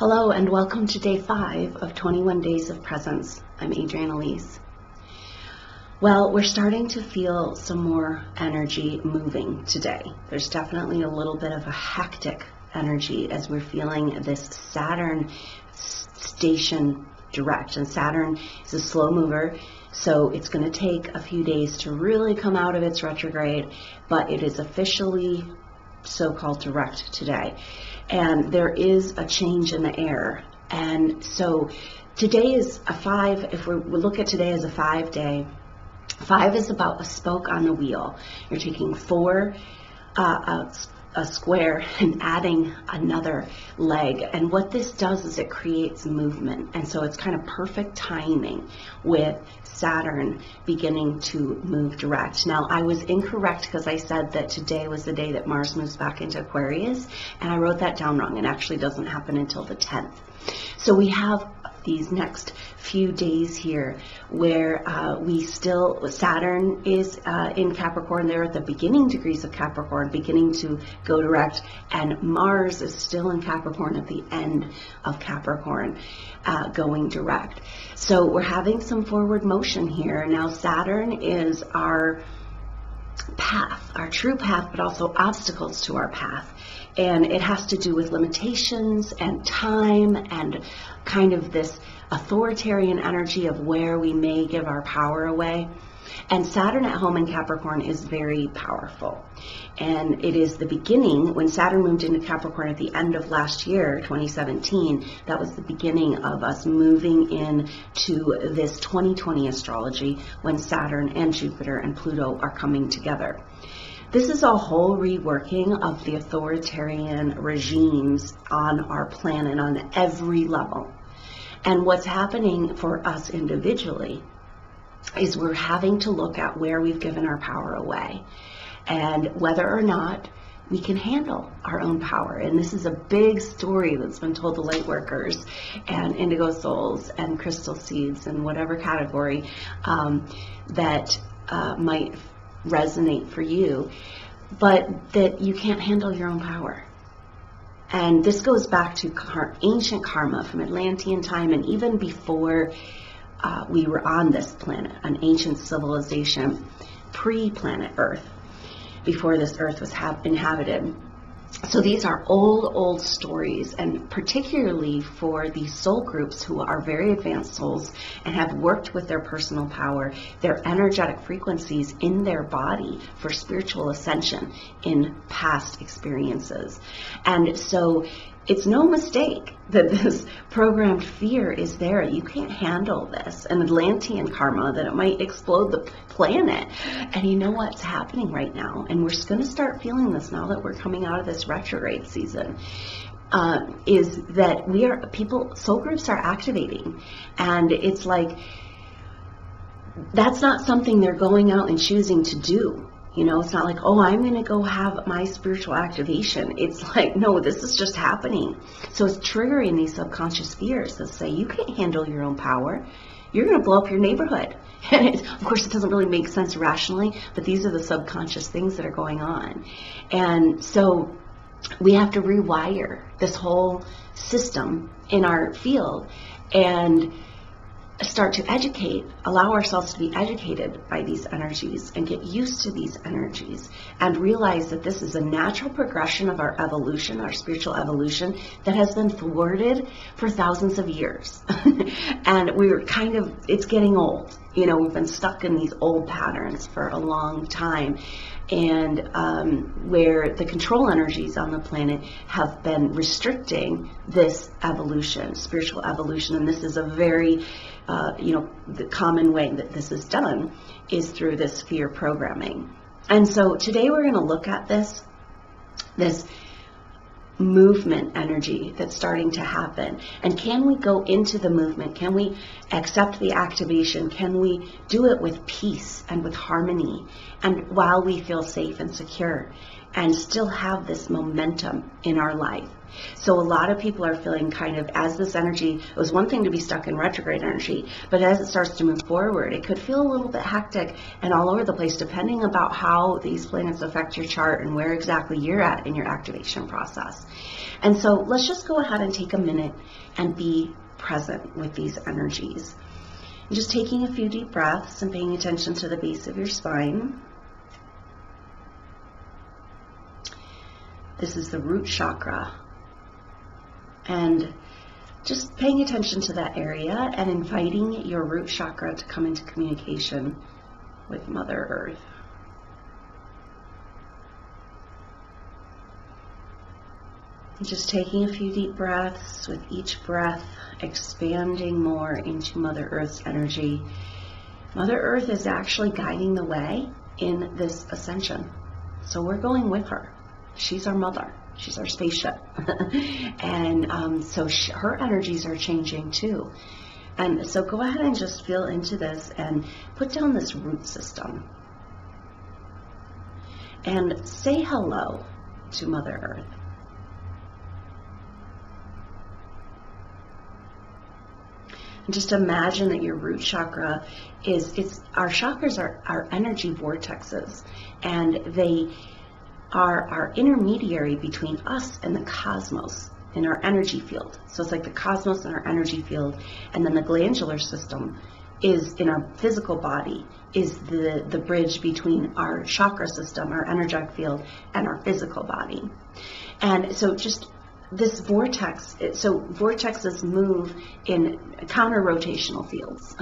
Hello and welcome to day 5 of 21 Days of Presence. I'm Adrienne Elise. Well, we're starting to feel some more energy moving today. There's definitely a little bit of a hectic energy as we're feeling this Saturn station direct. And Saturn is a slow mover, so it's going to take a few days to really come out of its retrograde, but it is officially so-called direct today. And there is a change in the air. And so today is a 5, if we look at today as a 5-day, 5 is about a spoke on the wheel. You're taking 4, a square, and adding another leg. And what this does is it creates movement. And so it's kind of perfect timing with Saturn beginning to move direct. Now, I was incorrect because I said that today was the day that Mars moves back into Aquarius, and I wrote that down wrong. It actually doesn't happen until the 10th. So we have these next few days here where Saturn is in Capricorn. They're at the beginning degrees of Capricorn, beginning to go direct, and Mars is still in Capricorn at the end of Capricorn, going direct. So we're having some forward motion here. Now Saturn is our path, our true path, but also obstacles to our path. And it has to do with limitations and time and kind of this authoritarian energy of where we may give our power away. And Saturn at home in Capricorn is very powerful. And it is the beginning, when Saturn moved into Capricorn at the end of last year, 2017, that was the beginning of us moving into this 2020 astrology when Saturn and Jupiter and Pluto are coming together. This is a whole reworking of the authoritarian regimes on our planet on every level. And what's happening for us individually is we're having to look at where we've given our power away and whether or not we can handle our own power. And this is a big story that's been told to light workers and indigo souls and crystal seeds and whatever category that might resonate for you, but that you can't handle your own power. And this goes back to ancient karma from Atlantean time, and even before we were on this planet, an ancient civilization, pre-planet Earth, before this Earth was inhabited. So these are old stories, and particularly for these soul groups who are very advanced souls and have worked with their personal power, their energetic frequencies in their body for spiritual ascension in past experiences. And so it's no mistake that this programmed fear is there. You can't handle this. An Atlantean karma that it might explode the planet. And you know what's happening right now? And we're going to start feeling this now that we're coming out of this retrograde season. Is that soul groups are activating. And it's like, that's not something they're going out and choosing to do. You know, it's not like, oh, I'm going to go have my spiritual activation. It's like, no, this is just happening. So it's triggering these subconscious fears that say, you can't handle your own power. You're going to blow up your neighborhood. And of course, it doesn't really make sense rationally, but these are the subconscious things that are going on. And so we have to rewire this whole system in our field and start to allow ourselves to be educated by these energies and get used to these energies and realize that this is a natural progression of our evolution, our spiritual evolution, that has been thwarted for thousands of years. And it's getting old. You know, we've been stuck in these old patterns for a long time. And where the control energies on the planet have been restricting this evolution, spiritual evolution. And this is a very, the common way that this is done is through this fear programming. And so today we're going to look at this movement energy that's starting to happen. And can we go into the movement? Can we accept the activation? Can we do it with peace and with harmony, and while we feel safe and secure, and still have this momentum in our life? So a lot of people are feeling kind of, as this energy, it was one thing to be stuck in retrograde energy, but as it starts to move forward, it could feel a little bit hectic and all over the place, depending about how these planets affect your chart and where exactly you're at in your activation process. And so let's just go ahead and take a minute and be present with these energies. And just taking a few deep breaths and paying attention to the base of your spine. This is the root chakra. And just paying attention to that area and inviting your root chakra to come into communication with Mother Earth. And just taking a few deep breaths, with each breath expanding more into Mother Earth's energy. Mother Earth is actually guiding the way in this ascension. So we're going with her. She's our mother. She's our spaceship. And so her energies are changing too. And so go ahead and just feel into this and put down this root system. And say hello to Mother Earth. And just imagine that your root chakra our chakras are energy vortexes, and they are our intermediary between us and the cosmos in our energy field. So it's like the cosmos in our energy field, and then the glandular system is in our physical body, is the bridge between our chakra system, our energetic field, and our physical body. And so just this vortex, so vortexes move in counter-rotational fields,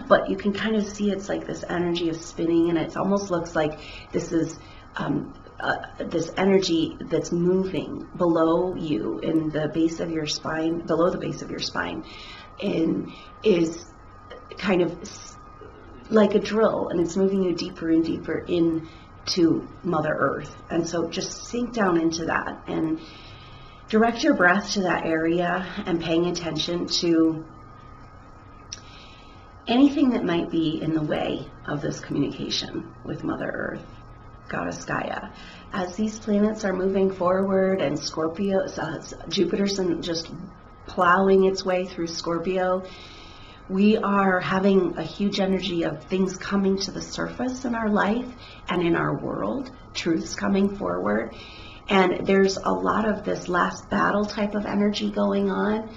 but you can kind of see it's like this energy of spinning, and it almost looks like this is this energy that's moving below you in the base of your spine, below the base of your spine, and is kind of like a drill, and it's moving you deeper and deeper into Mother Earth. And so just sink down into that and direct your breath to that area, and paying attention to anything that might be in the way of this communication with Mother Earth, Goddess Gaia. As these planets are moving forward, and Scorpio, Jupiter's just plowing its way through Scorpio, we are having a huge energy of things coming to the surface in our life and in our world, truths coming forward. And there's a lot of this last battle type of energy going on.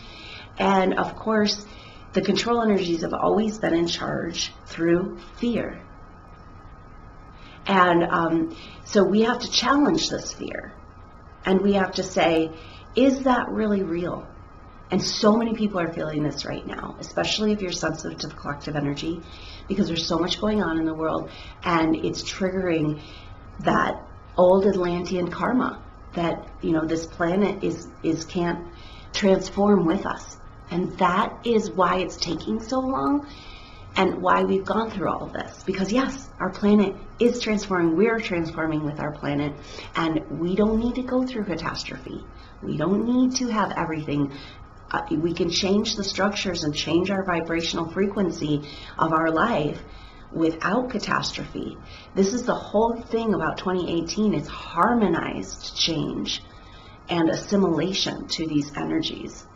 And of course, the control energies have always been in charge through fear. And so we have to challenge this fear. And we have to say, is that really real? And so many people are feeling this right now, especially if you're sensitive to the collective energy, because there's so much going on in the world, and it's triggering that old Atlantean karma that, this planet is can't transform with us. And that is why it's taking so long, and why we've gone through all of this. Because yes, our planet is transforming, we're transforming with our planet, and we don't need to go through catastrophe. We don't need to have everything. We can change the structures and change our vibrational frequency of our life without catastrophe. This is the whole thing about 2018, is harmonized change and assimilation to these energies.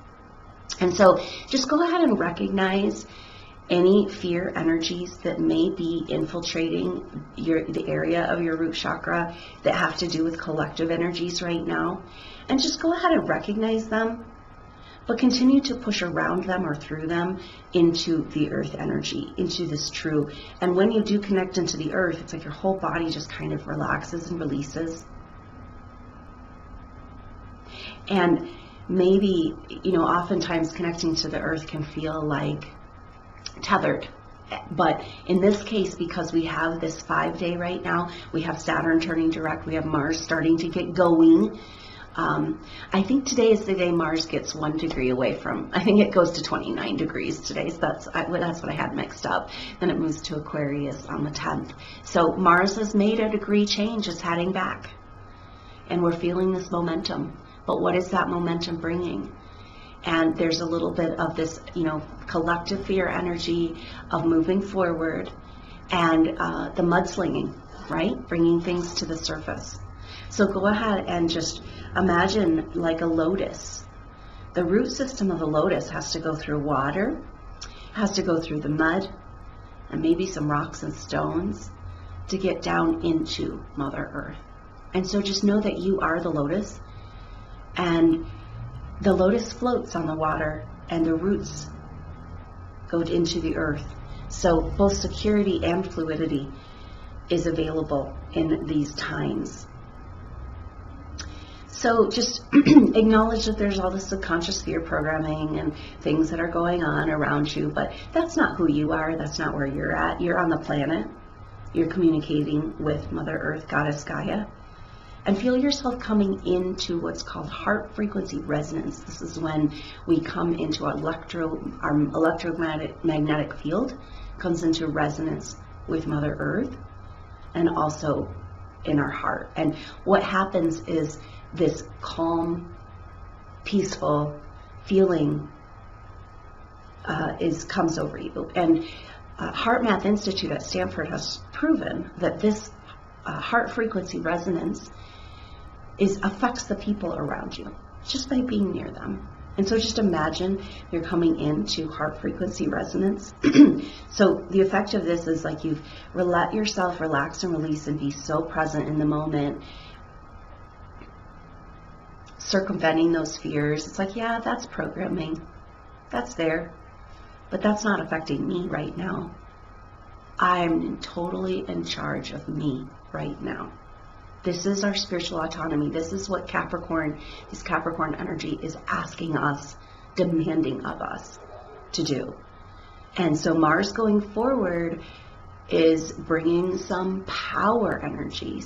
And so just go ahead and recognize any fear energies that may be infiltrating the area of your root chakra that have to do with collective energies right now. And just go ahead and recognize them, but continue to push around them or through them into the earth energy, into this true. And when you do connect into the earth, it's like your whole body just kind of relaxes and releases. And maybe, oftentimes connecting to the earth can feel like tethered. But in this case, because we have this 5-day right now, we have Saturn turning direct, we have Mars starting to get going. I think today is the day Mars gets 1 degree away from, I think it goes to 29 degrees today, so that's what I had mixed up. Then it moves to Aquarius on the 10th. So Mars has made a degree change, it's heading back. And we're feeling this momentum. But what is that momentum bringing? And there's a little bit of this, collective fear energy of moving forward, and the mudslinging, right? Bringing things to the surface. So go ahead and just imagine like a lotus. The root system of a lotus has to go through water, has to go through the mud, and maybe some rocks and stones to get down into Mother Earth. And so just know that you are the lotus, and the lotus floats on the water, and the roots go into the earth. So both security and fluidity is available in these times. So just acknowledge that there's all this subconscious fear programming and things that are going on around you, but that's not who you are. That's not where you're at. You're on the planet. You're communicating with Mother Earth, Goddess Gaia. And feel yourself coming into what's called heart frequency resonance. This is when we come into our electromagnetic field, comes into resonance with Mother Earth and also in our heart. And what happens is this calm, peaceful feeling comes over you. And Heart Math Institute at Stanford has proven that this heart frequency resonance affects the people around you just by being near them. And so just imagine you're coming into heart frequency resonance. So the effect of this is like you've let yourself relax and release and be so present in the moment, circumventing those fears. It's like, yeah, that's programming. That's there. But that's not affecting me right now. I'm totally in charge of me right now. This is our spiritual autonomy. This is what this Capricorn energy is asking us, demanding of us to do. And so Mars going forward is bringing some power energy.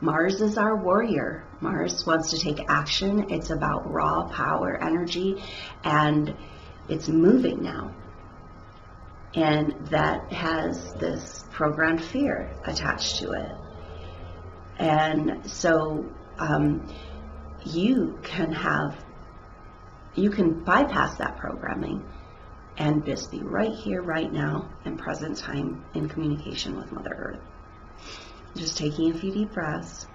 Mars is our warrior. Mars wants to take action. It's about raw power energy, and it's moving now. And that has this programmed fear attached to it. And so you can bypass that programming and just be right here, right now, in present time, in communication with Mother Earth. Just taking a few deep breaths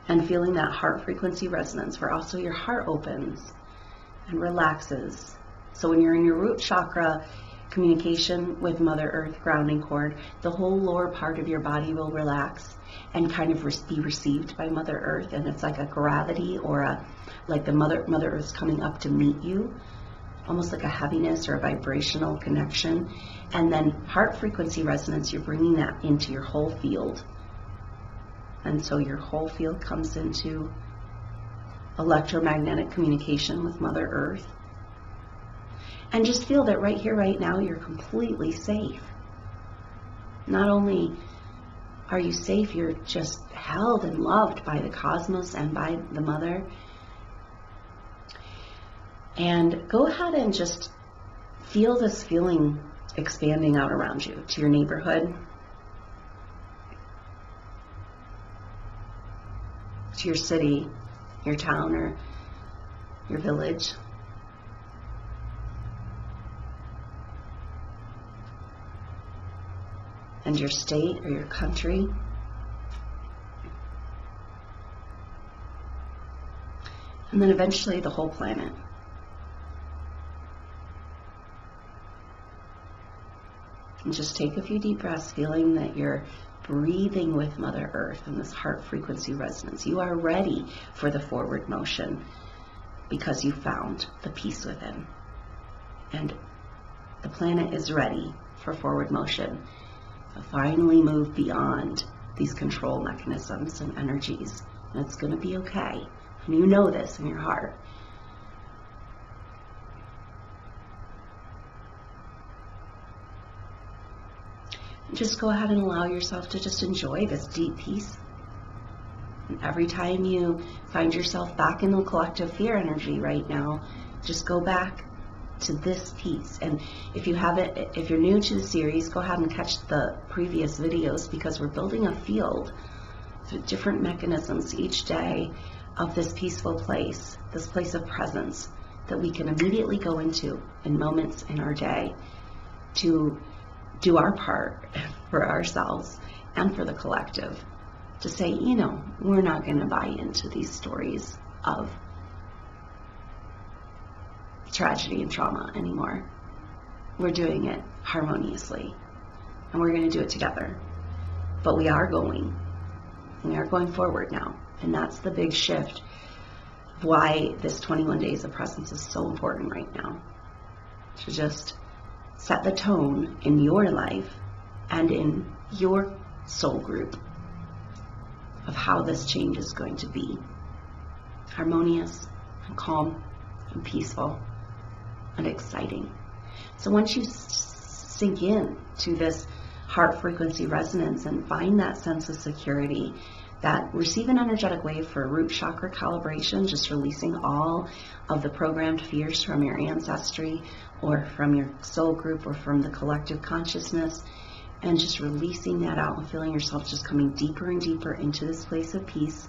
and feeling that heart frequency resonance where also your heart opens and relaxes. So when you're in your root chakra communication with Mother Earth grounding cord, the whole lower part of your body will relax and kind of be received by Mother Earth, and it's like a gravity or like the Mother Earth's coming up to meet you, almost like a heaviness or a vibrational connection. And then heart frequency resonance, you're bringing that into your whole field. And so your whole field comes into electromagnetic communication with Mother Earth. And just feel that right here, right now, you're completely safe. Not only are you safe, you're just held and loved by the cosmos and by the Mother. And go ahead and just feel this feeling expanding out around you to your neighborhood, to your city, your town, or your village. And your state or your country. And then eventually the whole planet. And just take a few deep breaths, feeling that you're breathing with Mother Earth in this heart frequency resonance. You are ready for the forward motion because you found the peace within. And the planet is ready for forward motion. Finally move beyond these control mechanisms and energies. And it's going to be okay. And you know this in your heart. And just go ahead and allow yourself to just enjoy this deep peace. And every time you find yourself back in the collective fear energy right now, just go back to this piece. And if you're new to the series, go ahead and catch the previous videos, because we're building a field through different mechanisms each day of this peaceful place, this place of presence that we can immediately go into in moments in our day to do our part for ourselves and for the collective to say, you know, we're not going to buy into these stories of tragedy and trauma anymore. We're doing it harmoniously, and we're going to do it together. But we are going forward now, and that's the big shift of why this 21 days of presence is so important right now, to just set the tone in your life and in your soul group of how this change is going to be harmonious and calm and peaceful and exciting. So once you sink in to this heart frequency resonance and find that sense of security, that receive an energetic wave for root chakra calibration, just releasing all of the programmed fears from your ancestry or from your soul group or from the collective consciousness, and just releasing that out and feeling yourself just coming deeper and deeper into this place of peace.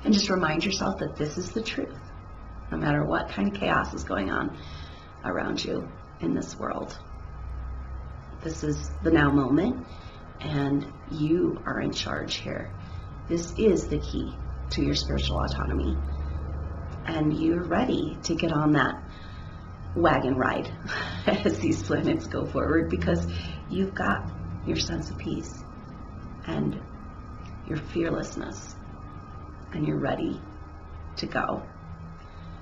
And just remind yourself that this is the truth, no matter what kind of chaos is going on around you in this world. This is the now moment, and you are in charge here. This is the key to your spiritual autonomy. And you're ready to get on that wagon ride as these planets go forward, because you've got your sense of peace and your fearlessness, and you're ready to go.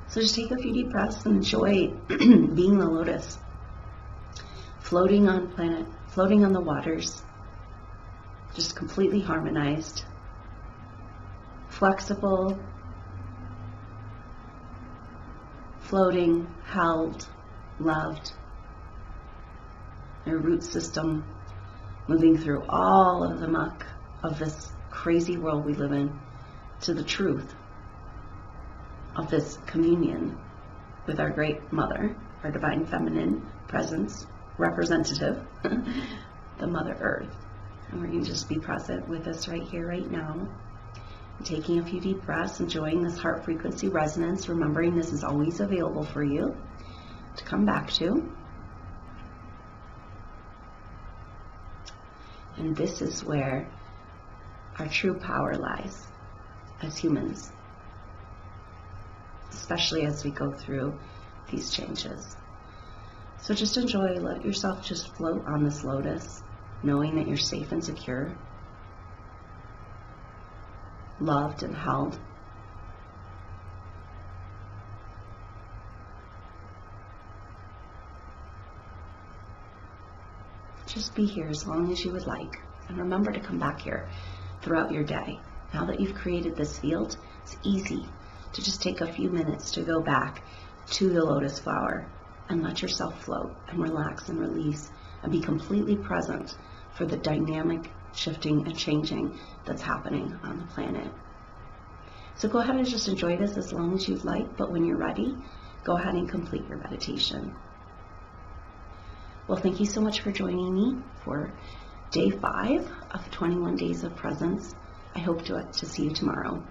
So just take a few deep breaths and enjoy being the lotus, floating on the waters, just completely harmonized, flexible, floating, held, loved. Your root system moving through all of the muck of this crazy world we live in, to the truth of this communion with our great mother, our divine feminine presence, representative, the Mother Earth. And we're going to just be present with us right here, right now. Taking a few deep breaths, enjoying this heart frequency resonance, remembering this is always available for you to come back to. And this is where our true power lies as humans, especially as we go through these changes. So just enjoy, let yourself just float on this lotus, knowing that you're safe and secure, loved and held. Just be here as long as you would like, and remember to come back here throughout your day. Now that you've created this field, it's easy to just take a few minutes to go back to the lotus flower and let yourself float and relax and release and be completely present for the dynamic shifting and changing that's happening on the planet. So go ahead and just enjoy this as long as you'd like, but when you're ready, go ahead and complete your meditation. Well, thank you so much for joining me for day 5 of 21 Days of Presence. I hope to see you tomorrow.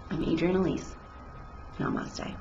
I'm Adrienne Elise. Namaste.